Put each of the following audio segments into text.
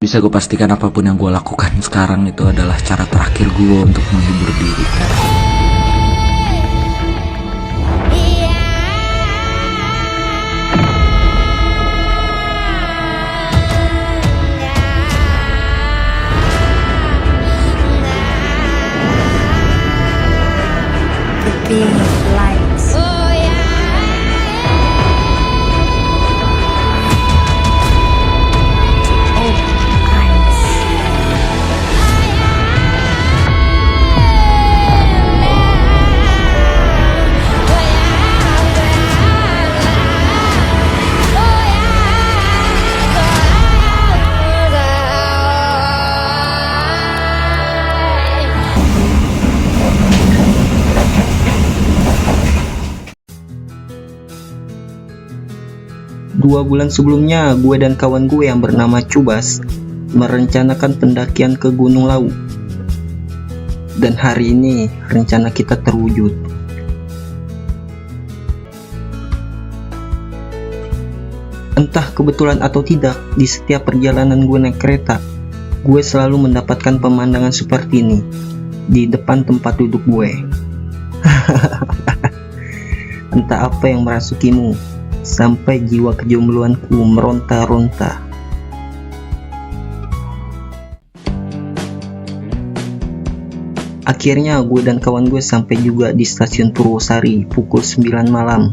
Bisa gue pastikan apapun yang gue lakukan sekarang itu adalah cara terakhir gue untuk menghibur diri. Being lights. Dua bulan sebelumnya, gue dan kawan gue yang bernama Cubas merencanakan pendakian ke Gunung Lau. Dan hari ini rencana kita terwujud. Entah kebetulan atau tidak, di setiap perjalanan gue naik kereta, gue selalu mendapatkan pemandangan seperti ini di depan tempat duduk gue. Entah apa yang merasukimu, sampai jiwa kejombloanku meronta-ronta. Akhirnya gue dan kawan gue sampai juga di stasiun Purwosari pukul 9 malam.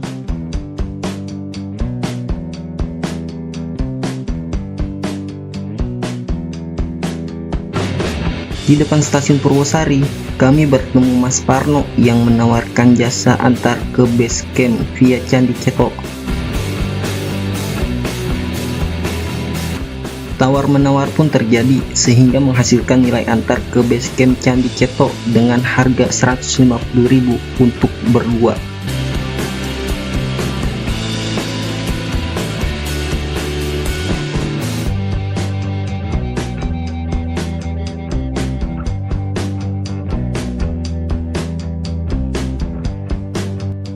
Di depan stasiun Purwosari, kami bertemu Mas Parno yang menawarkan jasa antar ke base camp via Candi Cetok. Tawar-menawar pun terjadi sehingga menghasilkan nilai antar ke base camp Candi Cetok dengan harga 150.000 untuk berdua.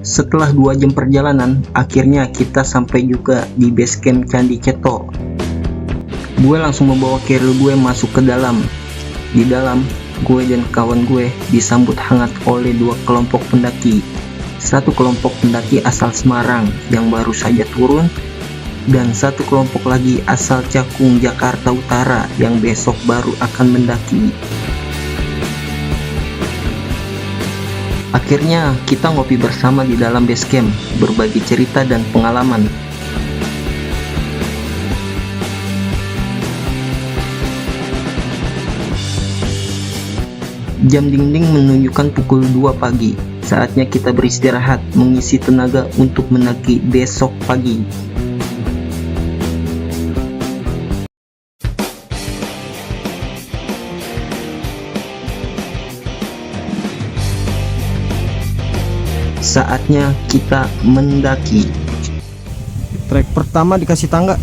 Setelah 2 jam perjalanan, akhirnya kita sampai juga di base camp Candi Cetok. Gue langsung membawa carrier gue masuk ke dalam. Di dalam, gue dan kawan gue disambut hangat oleh 2 kelompok pendaki. Satu kelompok pendaki asal Semarang yang baru saja turun, dan satu kelompok lagi asal Cakung, Jakarta Utara yang besok baru akan mendaki. Akhirnya kita ngopi bersama di dalam base camp, berbagi cerita dan pengalaman. Jam dinding menunjukkan pukul 2 pagi. Saatnya kita beristirahat, mengisi tenaga untuk mendaki besok pagi. Saatnya kita mendaki. Trek pertama dikasih tangga.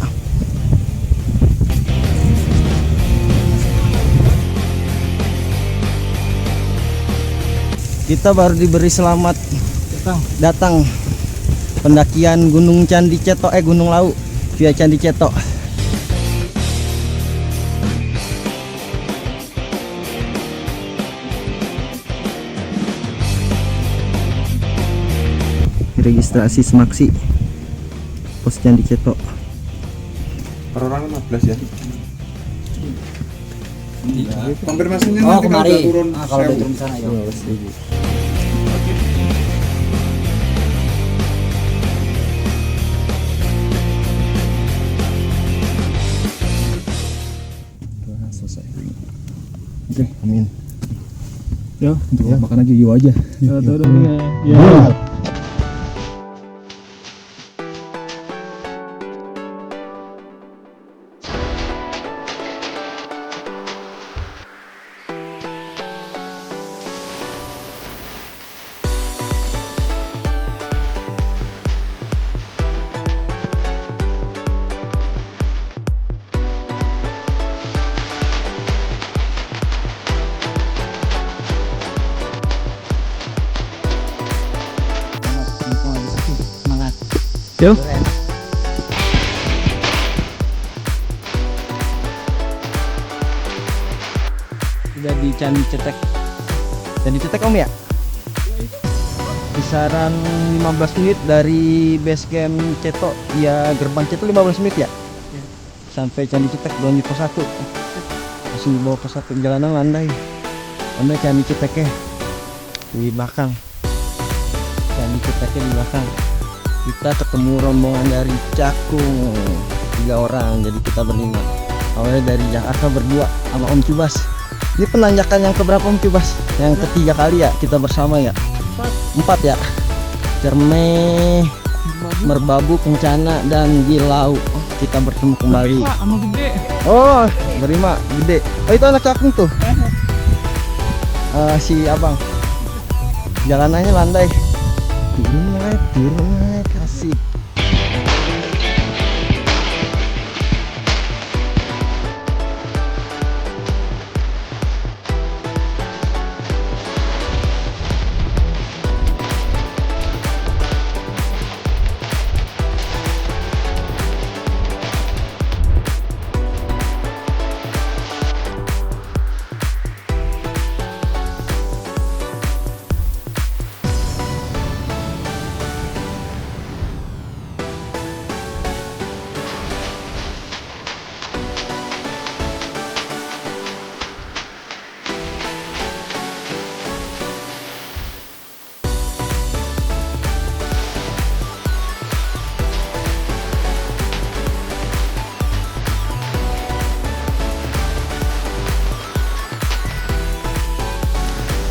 Kita baru diberi selamat datang pendakian Gunung Candi Cetok, Gunung Lau via Candi Cetok. Registrasi Semaksi pos Candi Cetok. Per orang 15 ya. Konfirmasinya Oh, nanti kemari. kalau udah turun. Kalau udah turun sana ya. Selesai. Oke, amin. Ya, untuk makan aja yuk aja. Ya. Yuk. Udah di Candi Cetek. Candi Cetek Om ya? Kisaran 15 menit dari base camp Ceto. Ya gerbang Ceto 15 menit ya? Sampai Candi Cetek belum di pos 1. Langsung dibawa pos 1, jalanan landai. Landai Candi Ceteknya di belakang. Candi Ceteknya di belakang. Kita ketemu rombongan dari Cakung 3 orang, jadi kita berlima. Awalnya dari Jakarta berdua sama Om Cubas. Ini penanjakan yang keberapa Om Cubas? Yang ketiga kali ya kita bersama ya? 4 ya. Cermeh, Merbabu, Kencana, dan Gilau. Kita bertemu kembali. Oh, berlima gede. Oh itu anak Cakung tuh. Si abang. Jalanannya landai. Turun naik, asik.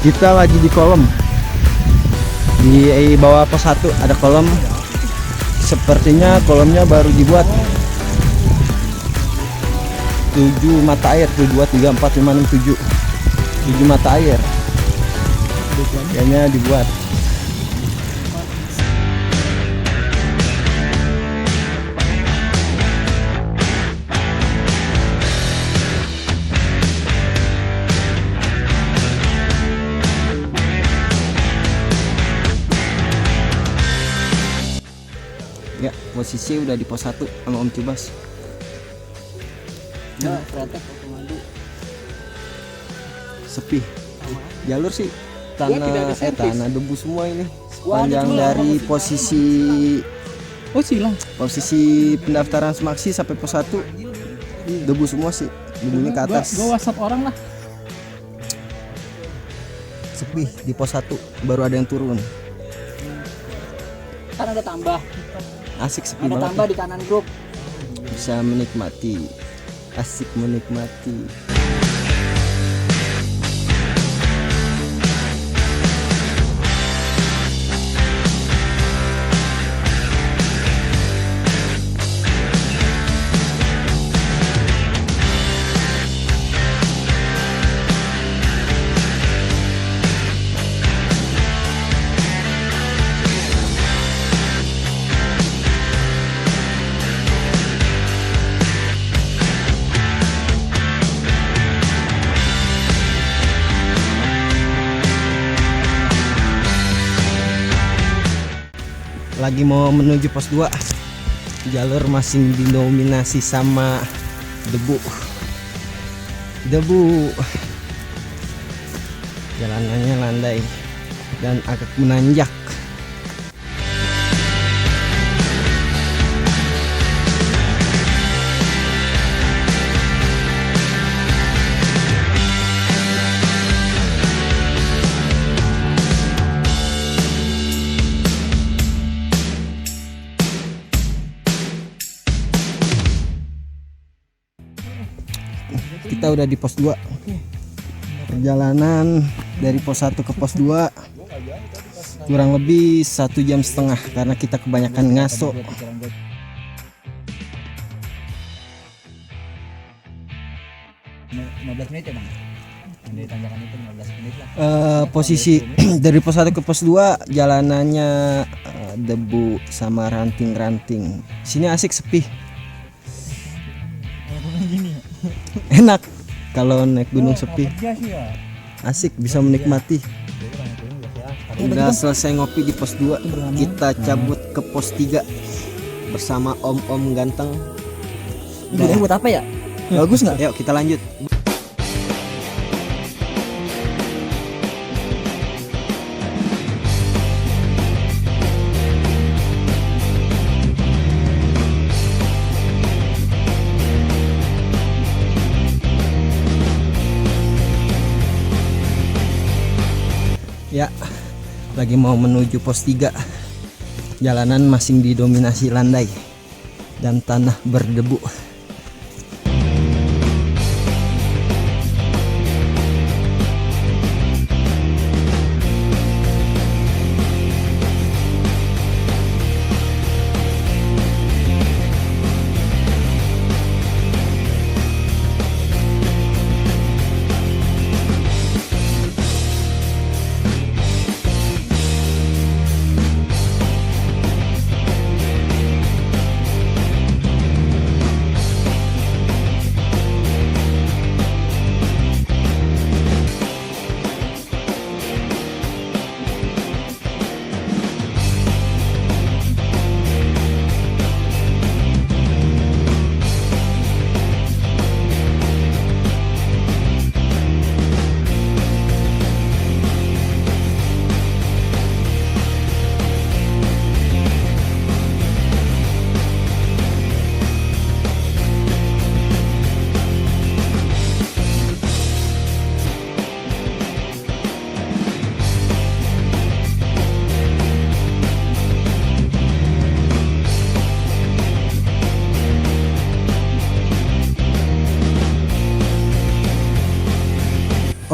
Kita lagi di kolom. Di bawah pos 1 ada kolom. Sepertinya kolomnya baru dibuat. 7 mata air, 1, 2, 3, 4, 5, 6, 7. 7 mata air. Kayaknya dibuat. Ya, posisi udah di pos 1 sama Om Cubas. Ya, sepi. Jalur sih tanah debu semua ini. Sepanjang dari posisi posisi pendaftaran semaksi sampai pos 1 debu semua sih. Debunya ke atas. Gua WhatsApp orang lah. Sepi di pos 1, baru ada yang turun. Kan ada tambah. Asik, sepi Ada banget. tambah di kanan grup. Bisa menikmati, asik menikmati. Lagi mau menuju pos 2. Jalur masih didominasi sama debu. Jalanannya landai dan agak menanjak. Kita udah di pos 2. Perjalanan dari pos 1 ke pos 2 kurang lebih 1,5 jam karena kita kebanyakan ngaso. 15 menit ya bang. Dari tanjakan itu 15 menit lah. Posisi dari pos 1 ke pos 2 jalanannya debu sama ranting-ranting. Sini asik, sepi. Enak kalau naik gunung sepi. Asik, bisa menikmati. Udah selesai ngopi di pos 2, kita cabut ke pos 3 bersama om-om ganteng. Udah buat apa ya? Bagus nggak? Yuk kita lanjut. Ya, lagi mau menuju pos 3. Jalanan masih didominasi landai dan tanah berdebu.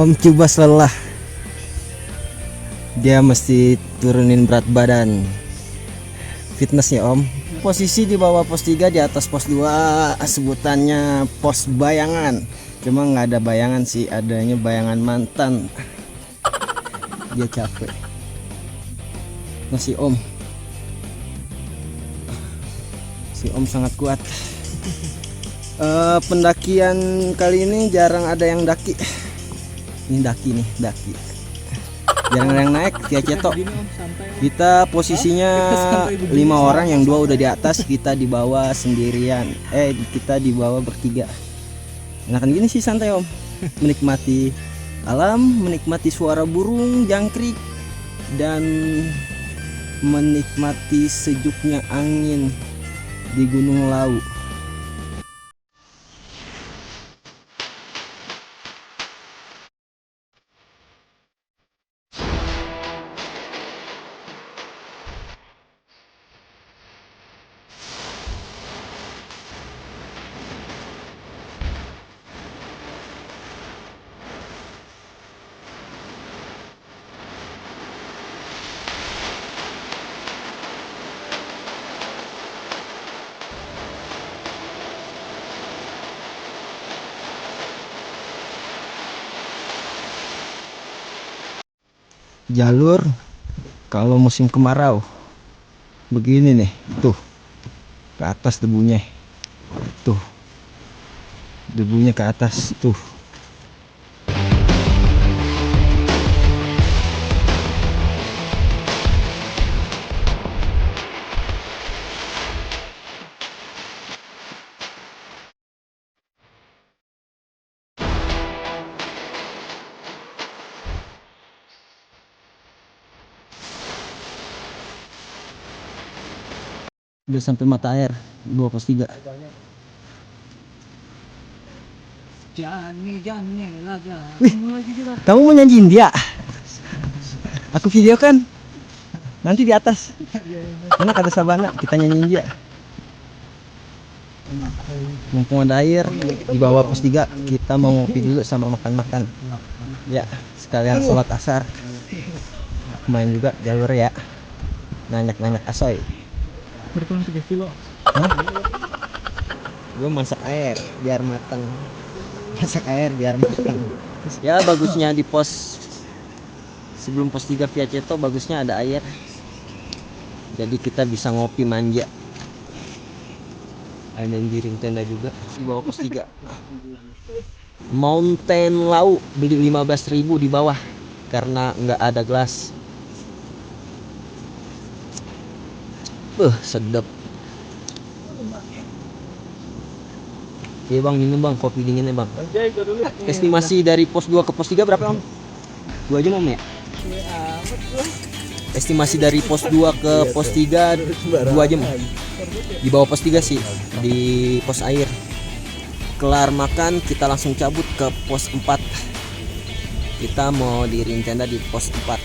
Om Cubas lelah. Dia mesti turunin berat badan. Fitness ya Om. Posisi di bawah pos 3, di atas pos 2, sebutannya pos bayangan. Cuma nggak ada bayangan sih, adanya bayangan mantan. Dia capek. Masih Om. Si Om sangat kuat. Pendakian kali ini jarang ada yang daki. Ini daki nih, daki. Jarang ada yang naik via cetok. Kita posisinya 5 orang, yang 2 udah di atas, kita di bawah sendirian. Kita di bawah bertiga. Enakan gini sih, santai Om. Menikmati alam, menikmati suara burung, jangkrik, dan menikmati sejuknya angin di Gunung Lau. Jalur kalau musim kemarau begini nih, tuh ke atas debunya, tuh debunya ke atas tuh. Udah sampai mata air, 2 pos 3. Wih, kamu mau nyanyiin dia? Aku video kan nanti di atas. Enak ada sabana, kita nyanyiin dia. Mumpung ada air di bawah pos 3, kita mau ngopi dulu sama makan-makan. Ya, sekalian sholat asar. Main juga jalur ya. Nanyak-nanyak asoy. Berkurang 3 kilo. Gue masak air biar matang. Masak air biar matang. Ya bagusnya di pos sebelum pos 3 via Ceto, bagusnya ada air. Jadi kita bisa ngopi manja. Ada yang giring tenda juga di bawah pos 3. Mountain Lau beli 15.000 di bawah karena nggak ada gelas. Sedap. Iya bang, minum bang, kopi dinginnya bang. Estimasi dari pos 2 ke pos 3 berapa om? 2 jam om ya? Estimasi dari pos 2 ke pos 3 2 jam. Di bawah pos 3 sih, di pos air. Kelar makan kita langsung cabut ke pos 4. Kita mau diriin tenda di pos 4.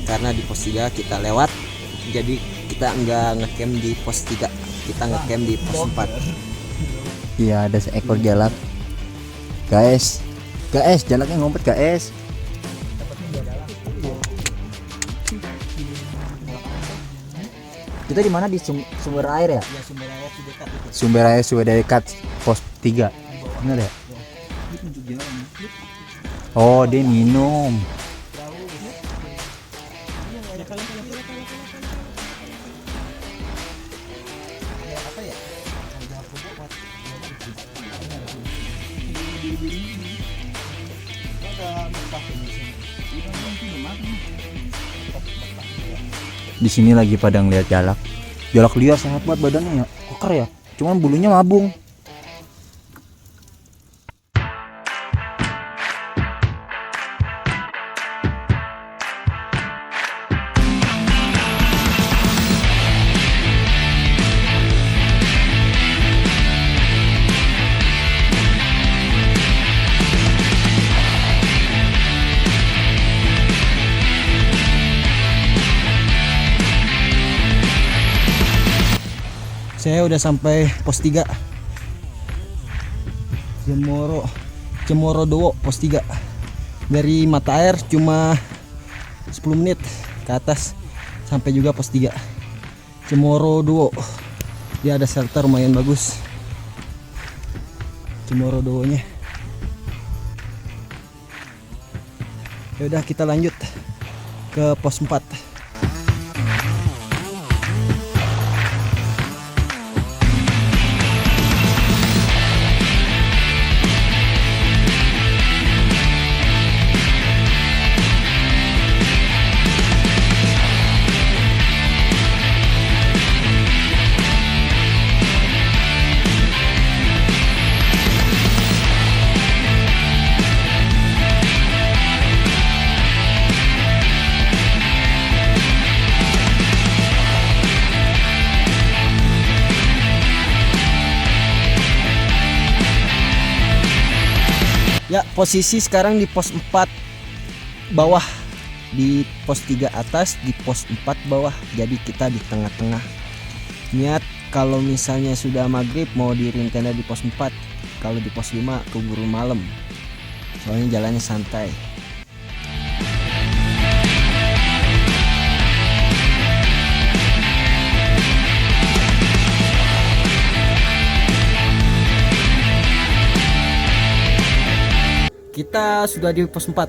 karena di pos 3 kita lewat, jadi kita nggak ngecamp di pos 3, kita ngecamp di pos 4. Iya, ada seekor jalak. Guys, jalaknya ngumpet guys. Kita di mana, di sumber air ya? Ya, sumber air di dekat itu. Sumber air sudah dekat pos 3. Benar ya? Oh, dia minum. Di sini lagi pada ngeliat jalak. Jalak liar sangat banget badannya ya. Koker ya. Cuman bulunya mabung. Saya udah sampai pos 3 Cemorodowo pos 3. Dari mata air cuma 10 menit ke atas sampai juga pos 3 Cemorodowo. Dia ada shelter lumayan bagus Cemorodowonya. Ya udah, kita lanjut ke pos 4. Ya, posisi sekarang di pos 4 bawah, di pos 3 atas, di pos 4 bawah. Jadi kita di tengah-tengah. Niat kalau misalnya sudah maghrib mau diriin tenda di pos 4. Kalau di pos 5 keburu malam. Soalnya jalannya santai. Kita sudah di pos 4.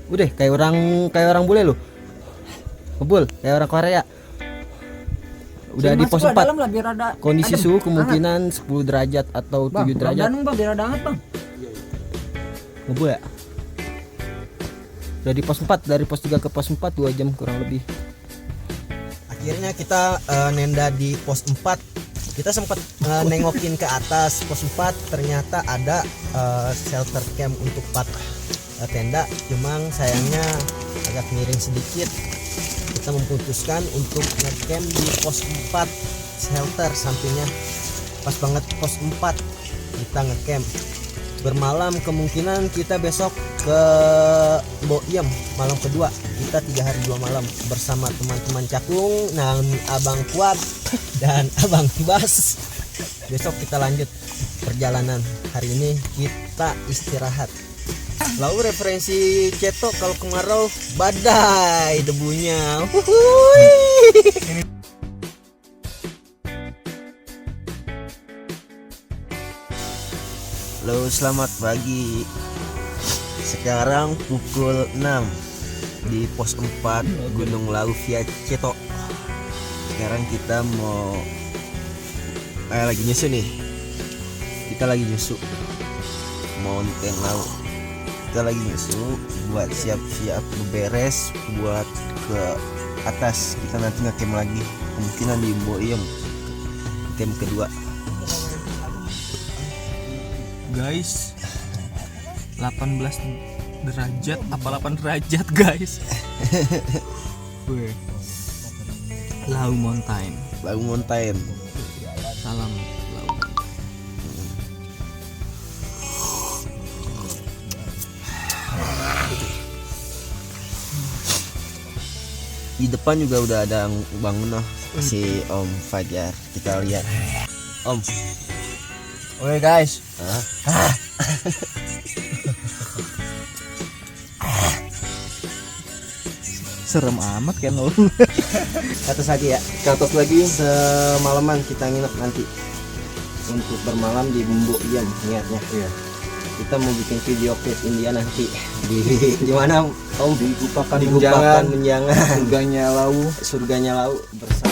Udah kayak orang bule loh. Ngebul kayak orang Korea. Udah di pos 4. Kondisi suhu kemungkinan 10 derajat atau 7 derajat. biar ada hangat, Bang. Ngebul ya. Udah di pos 4, dari pos 3 ke pos 4 2 jam kurang lebih. Akhirnya kita nenda di pos 4. Kita sempat nengokin ke atas pos 4, ternyata ada shelter camp untuk 4 tenda, cuman sayangnya agak miring sedikit. Kita memutuskan untuk ngecamp di pos 4 shelter sampingnya, pas banget pos 4 kita ngecamp. Bermalam kemungkinan kita besok ke Boiem malam kedua. Kita 3 hari 2 malam bersama teman-teman Cakung dan Abang Kuat dan Abang Bas. Besok kita lanjut perjalanan. Hari ini kita istirahat. Lalu referensi Ceto kalau kemarau badai debunya. Halo, selamat pagi. Sekarang pukul 6 di pos 4 Gunung Lawu via Ceto. Sekarang kita mau lagi nyusu nih. Kita lagi nyusu Mountain Lawu. Kita lagi nyusu buat siap-siap beres buat ke atas. Kita nanti ngecamp lagi, kemungkinan di Boiem camp kedua. Guys, 18 derajat apa 8 derajat guys. Weh. Lawu Mountain. Lawu Mountain. Salam Lawu. Di depan juga udah ada bangunan si Om Fajar. Kita lihat. Om. Oke guys. Serem amat kan lo. Ke atas lagi ya. Ke atas lagi. Semalaman kita nginep nanti. Untuk bermalam di Bumbu Ian niatnya. Iya. Kita mau bikin video klip India nanti di mana Om di Gupakan Menjangan surganya lau bersama.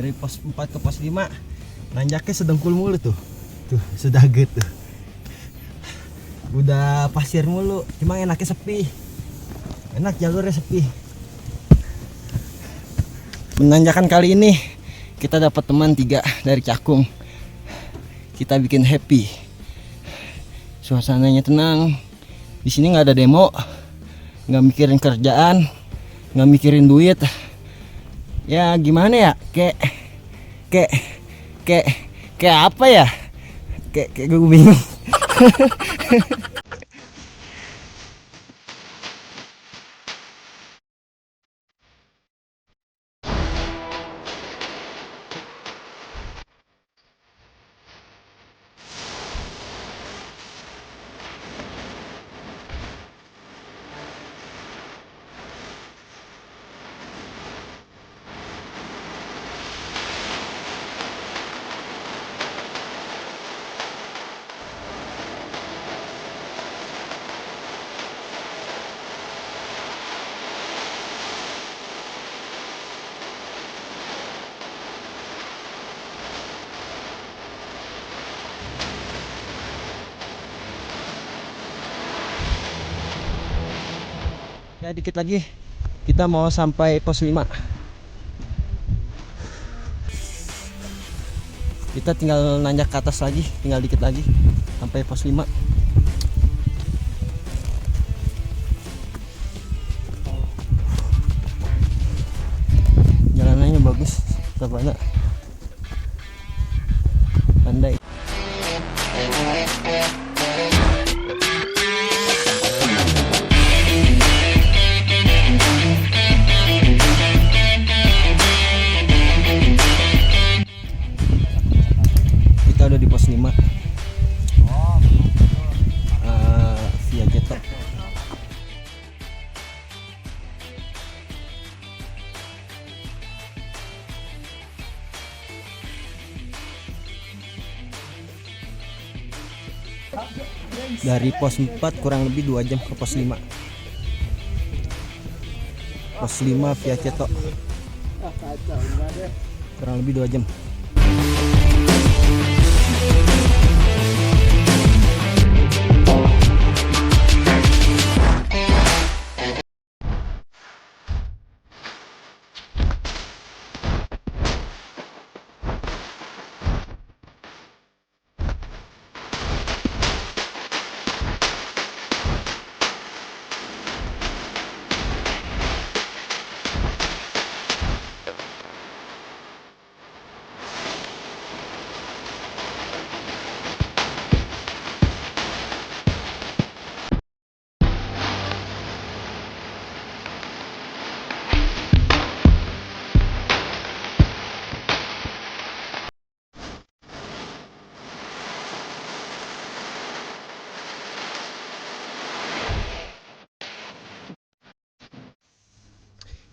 Dari pos 4 ke pos 5 nanjaknya sedengkul mulu tuh sudah gitu udah pasir mulu, cuma enaknya sepi, enak jalurnya sepi. Menanjakan kali ini kita dapat teman 3 dari Cakung, kita bikin happy, suasananya tenang. Di sini nggak ada demo, nggak mikirin kerjaan, nggak mikirin duit. Ya gimana ya, kayak apa ya, kayak gue bingung. Ya dikit lagi kita mau sampai pos 5. Kita tinggal nanjak ke atas lagi, tinggal dikit lagi sampai pos 5. Jalanannya bagus, sabana. Pandai. Kita udah di pos 5 via Jeto. Dari pos 4 kurang lebih 2 jam ke pos 5. Pos 5 via Ceto kurang lebih 2 jam.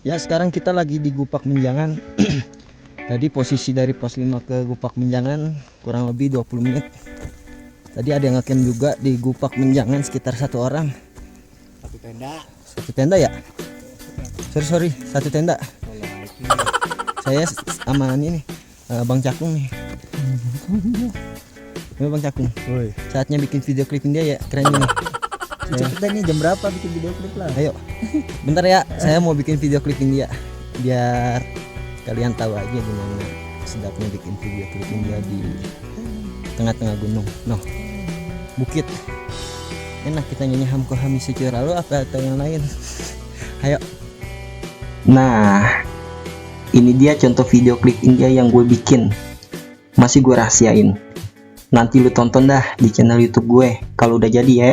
Ya sekarang kita lagi di Gupak Menjangan. Tadi posisi dari pos 5 ke Gupak Menjangan kurang lebih 20 menit. Tadi ada yang ngecamp juga di Gupak Menjangan sekitar 1 orang. Satu tenda ya? Sorry, 1 tenda. Saya sama ini Bang Cakung nih. Ayo Bang Cakung, saatnya bikin video klipin dia ya, keren ini. Cepetan nih jam berapa bikin video klip lah. Ayo, bentar ya, saya mau bikin video klipin dia, biar kalian tahu aja gimana sedapnya bikin video klipin dia di tengah-tengah gunung. Noh, bukit. Enak kita nyanyi hamko hami secura lo apa atau yang lain. Ayo. Nah, ini dia contoh video klip India yang gue bikin. Masih gue rahasiain. Nanti lu tonton dah di channel YouTube gue kalau udah jadi ya.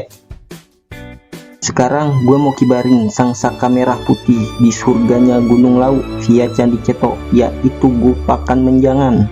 Sekarang gue mau kibarin sang saka merah putih di surganya Gunung Lau via Candi Ceto, yaitu Gupakan Menjangan.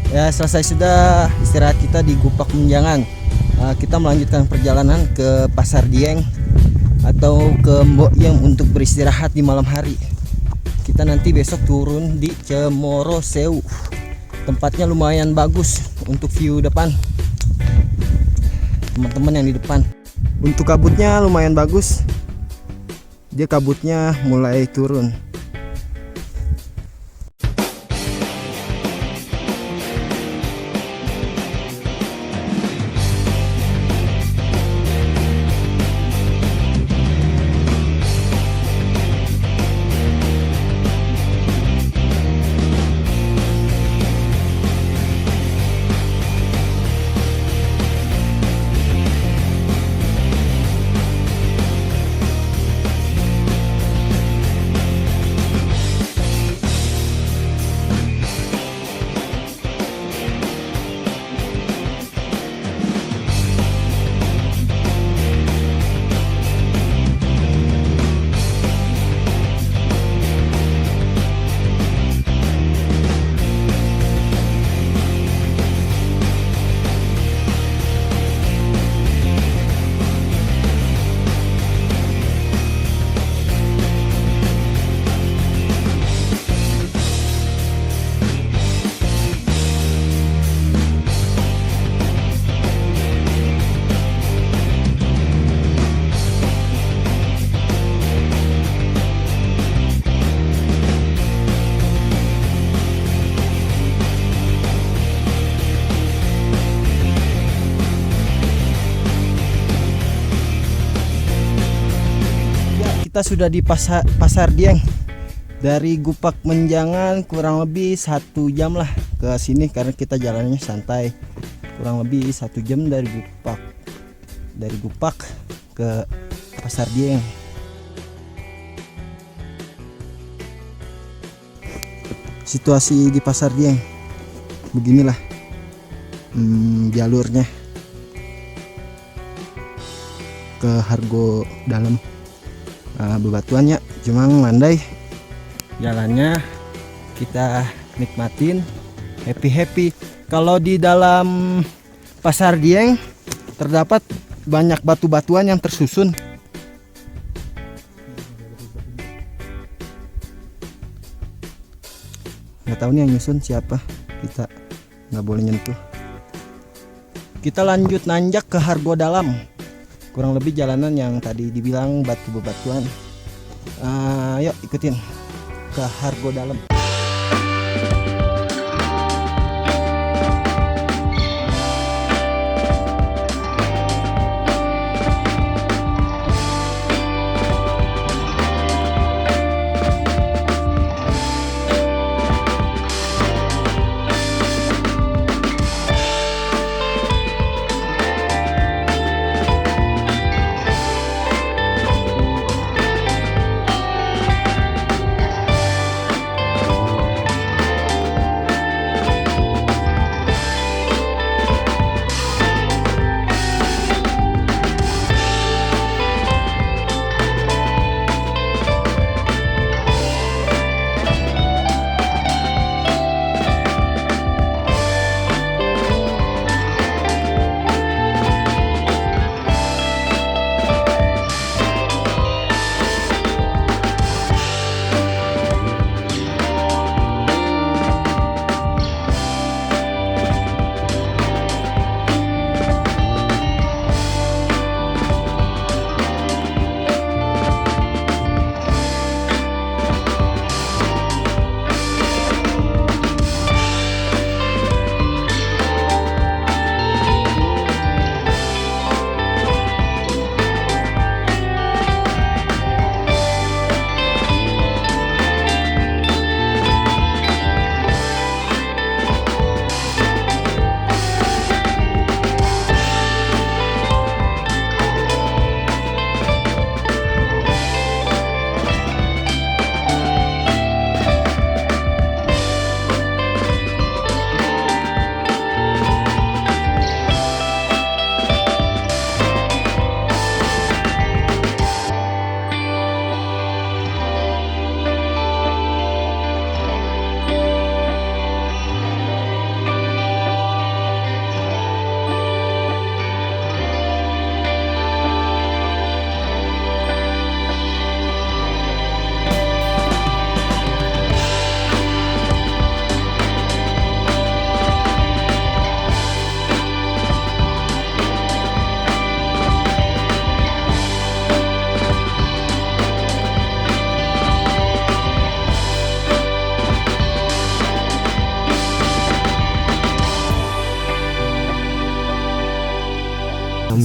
Ya, selesai sudah istirahat kita di Gupak Menjangan. Kita melanjutkan perjalanan ke Pasar Dieng atau ke Mbok Yem untuk beristirahat di malam hari. Kita nanti besok turun di Cemoro Sewu. Tempatnya lumayan bagus untuk view depan. Teman-teman yang di depan. Untuk kabutnya lumayan bagus. Dia kabutnya mulai turun. Kita sudah di Pasar Dieng. Dari Gupak Menjangan kurang lebih 1 jam lah ke sini karena kita jalannya santai. Kurang lebih 1 jam dari Gupak ke Pasar Dieng. Situasi di Pasar Dieng beginilah jalurnya ke Hargo Dalam. Bebatuannya cuma landai, jalannya kita nikmatin, happy. Kalau di dalam Pasar Dieng terdapat banyak batu-batuan yang tersusun. Nggak tahu nih yang nyusun siapa, kita nggak boleh nyentuh. Kita lanjut nanjak ke Hargo Dalam. Kurang lebih jalanan yang tadi dibilang batu bebatuan. Yuk ikutin ke Hargo Dalam.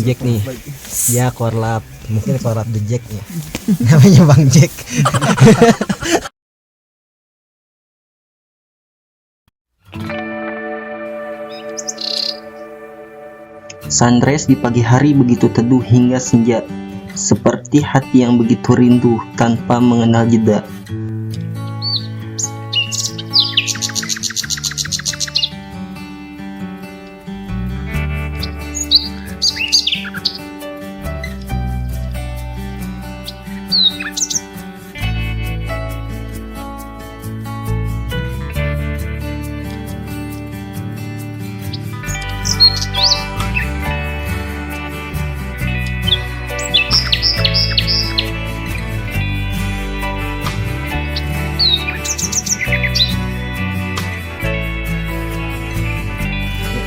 Jack nih. Ya korlap, mungkin korlap the Jack ya. Namanya Bang Jack. Sunrise di pagi hari begitu teduh hingga senja, seperti hati yang begitu rindu tanpa mengenal jeda.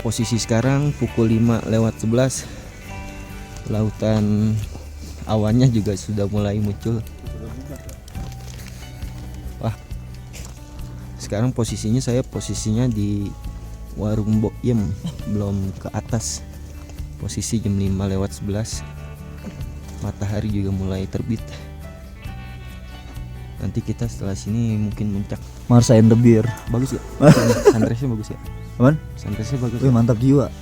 Posisi sekarang pukul 5:11. Lautan awannya juga sudah mulai muncul. Wah, sekarang saya posisinya di warung Boyem, belum ke atas. Posisi jam 5:11. Matahari juga mulai terbit. Nanti kita setelah sini mungkin muncak. Marsa and the Beer. Bagus ya? Sunrise-nya bagus ya? Aman? Sunrise-nya bagus. Wih, mantap jiwa.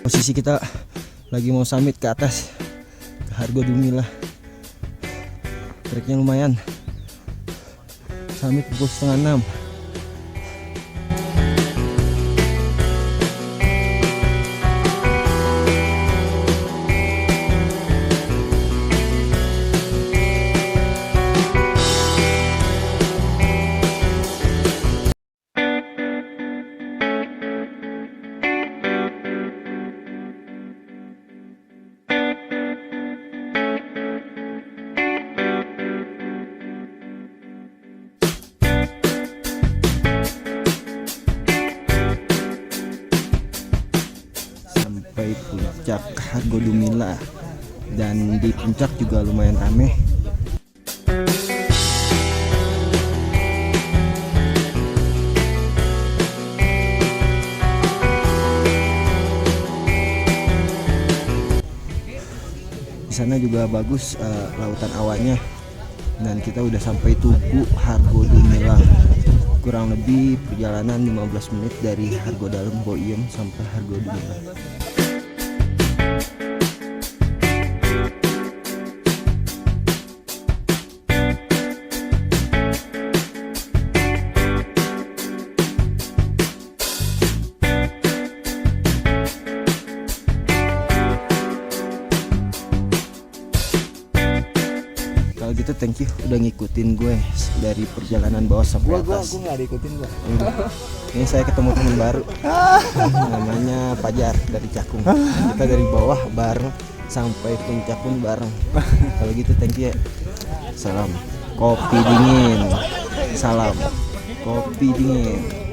Posisi kita lagi mau summit ke atas ke Hargo Dumilah. Treknya lumayan. Summit pukul 5:30. Sampai puncak Hargo Dumilah, dan di puncak juga lumayan ramai. Di sana juga bagus lautan awannya, dan kita udah sampai Tugu Hargo Dumilah. Kurang lebih perjalanan 15 menit dari Hargo Dalam Boyem sampai Hargo Dumilah. Kalau gitu thank you udah ngikutin gue dari perjalanan bawah sampai atas. Gue nggak diikutin gue. Ini saya ketemu teman baru, namanya Fajar dari Cakung. Kita dari bawah bareng sampai puncak pun bareng. Kalau gitu thank you ya. Salam kopi dingin. Salam kopi dingin.